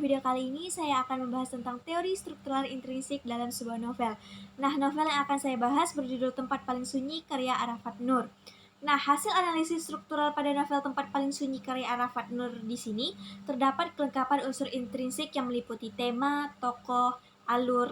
video kali ini saya akan membahas tentang teori struktural intrinsik dalam sebuah novel. Nah, novel yang akan saya bahas berjudul Tempat Paling Sunyi karya Arafat Nur. Nah, hasil analisis struktural pada novel Tempat Paling Sunyi karya Arafat Nur di sini terdapat kelengkapan unsur intrinsik yang meliputi tema, tokoh, alur,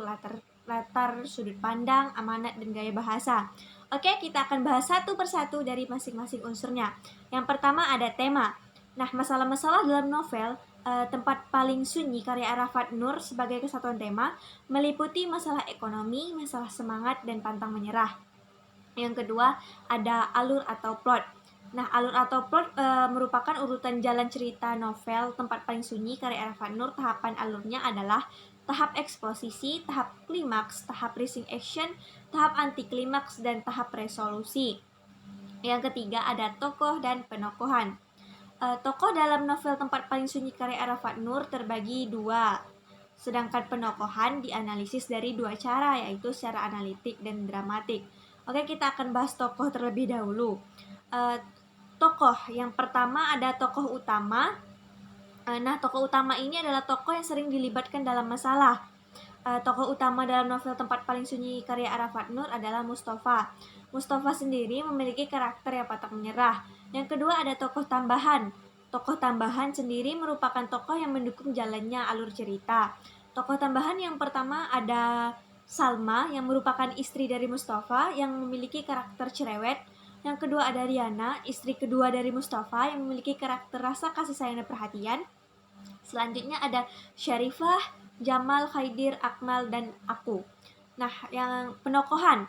latar, sudut pandang, amanat, dan gaya bahasa. Oke, kita akan bahas satu persatu dari masing-masing unsurnya. Yang pertama ada tema. Nah, masalah-masalah dalam novel Tempat Paling Sunyi karya Arafat Nur sebagai kesatuan tema meliputi masalah ekonomi, masalah semangat, dan pantang menyerah. Yang kedua ada alur atau plot. Nah, alur atau plot merupakan urutan jalan cerita novel Tempat Paling Sunyi karya Arafat Nur. Tahapan alurnya adalah tahap eksposisi, tahap klimaks, tahap rising action, tahap anti klimaks, dan tahap resolusi. Yang ketiga ada tokoh dan penokohan. Tokoh dalam novel Tempat Paling Sunyi karya Arafat Nur terbagi dua, sedangkan penokohan dianalisis dari dua cara, yaitu secara analitik dan dramatik. Oke, kita akan bahas tokoh terlebih dahulu. Tokoh yang pertama ada tokoh utama. Nah, tokoh utama ini adalah tokoh yang sering dilibatkan dalam masalah. Tokoh utama dalam novel Tempat Paling Sunyi karya Arafat Nur adalah Mustafa. Mustafa sendiri memiliki karakter yang pantang menyerah. Yang kedua ada tokoh tambahan. Tokoh tambahan sendiri merupakan tokoh yang mendukung jalannya alur cerita. Tokoh tambahan yang pertama ada Salma yang merupakan istri dari Mustafa yang memiliki karakter cerewet. Yang kedua ada Riana, istri kedua dari Mustafa yang memiliki karakter rasa kasih sayang dan perhatian. Selanjutnya ada Syarifah, Jamal, Khaidir, Akmal, dan aku. Nah, yang penokohan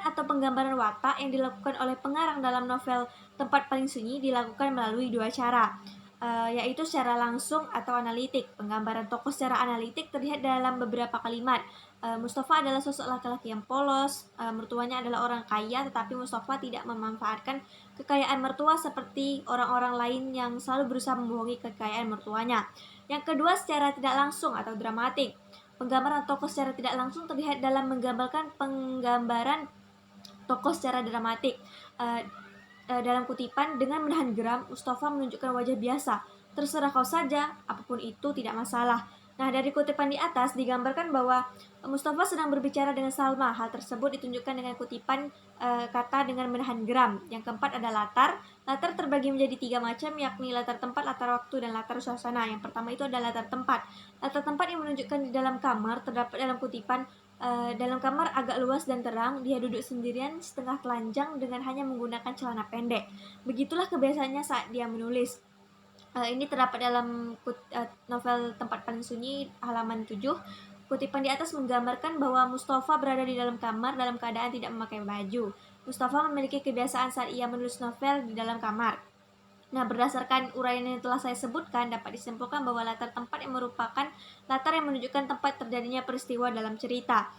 atau penggambaran watak yang dilakukan oleh pengarang dalam novel Tempat Paling Sunyi dilakukan melalui dua cara, yaitu secara langsung atau analitik. Penggambaran tokoh secara analitik terlihat dalam beberapa kalimat. Mustafa adalah sosok laki-laki yang polos, mertuanya adalah orang kaya, tetapi Mustafa tidak memanfaatkan kekayaan mertua seperti orang-orang lain yang selalu berusaha membohongi kekayaan mertuanya. Yang kedua, secara tidak langsung atau dramatik. Penggambaran tokoh secara tidak langsung terlihat dalam menggambarkan penggambaran tokoh secara dramatik. Dalam kutipan, dengan menahan geram, Mustafa menunjukkan wajah biasa. Terserah kau saja, apapun itu tidak masalah. Nah, dari kutipan di atas digambarkan bahwa Mustafa sedang berbicara dengan Salma. Hal tersebut ditunjukkan dengan kutipan kata dengan menahan geram. Yang keempat ada latar. Latar terbagi menjadi tiga macam, yakni latar tempat, latar waktu, dan latar suasana. Yang pertama itu adalah latar tempat. Latar tempat yang menunjukkan di dalam kamar, terdapat dalam kutipan, dalam kamar agak luas dan terang, dia duduk sendirian setengah telanjang dengan hanya menggunakan celana pendek. Begitulah kebiasaannya saat dia menulis. Ini terdapat dalam novel Tempat Paling Sunyi halaman 7. Kutipan di atas menggambarkan bahwa Mustafa berada di dalam kamar dalam keadaan tidak memakai baju. Mustafa memiliki kebiasaan saat ia menulis novel di dalam kamar. Nah, berdasarkan uraian yang telah saya sebutkan, dapat disimpulkan bahwa latar tempat yang merupakan latar yang menunjukkan tempat terjadinya peristiwa dalam cerita.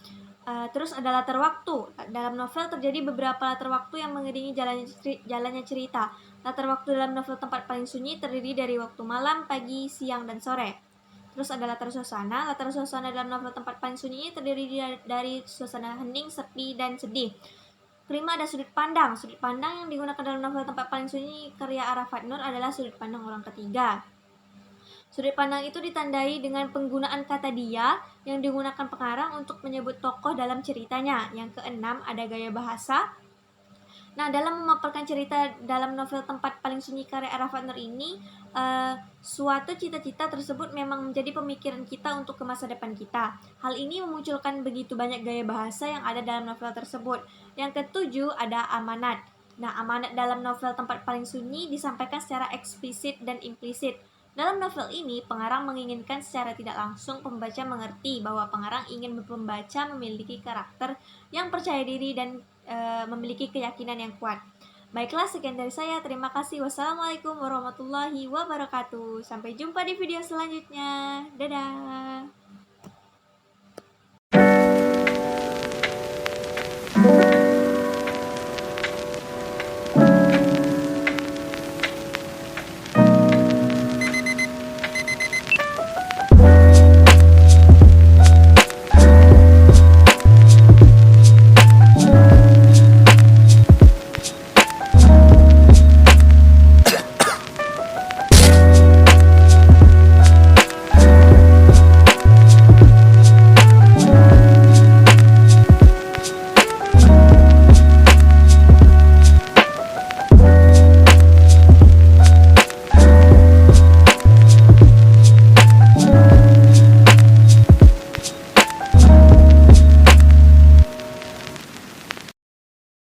Terus ada latar waktu. Dalam novel terjadi beberapa latar waktu yang mengiringi jalannya cerita. Latar waktu dalam novel Tempat Paling Sunyi terdiri dari waktu malam, pagi, siang, dan sore. Terus ada latar suasana. Latar suasana dalam novel Tempat Paling Sunyi terdiri dari suasana hening, sepi, dan sedih. Kelima ada sudut pandang. Sudut pandang yang digunakan dalam novel Tempat Paling Sunyi karya Arafat Nur adalah sudut pandang orang ketiga. Sudut pandang itu ditandai dengan penggunaan kata dia yang digunakan pengarang untuk menyebut tokoh dalam ceritanya. Yang keenam ada gaya bahasa. Nah, dalam memaparkan cerita dalam novel Tempat Paling Sunyi karya Arafat Nur ini, suatu cita-cita tersebut memang menjadi pemikiran kita untuk ke masa depan kita. Hal ini memunculkan begitu banyak gaya bahasa yang ada dalam novel tersebut. Yang ketujuh ada amanat. Nah, amanat dalam novel Tempat Paling Sunyi disampaikan secara eksplisit dan implisit. Dalam novel ini, pengarang menginginkan secara tidak langsung pembaca mengerti bahwa pengarang ingin pembaca memiliki karakter yang percaya diri dan memiliki keyakinan yang kuat. Baiklah, sekian dari saya. Terima kasih. Wassalamualaikum warahmatullahi wabarakatuh. Sampai jumpa di video selanjutnya. Dadah.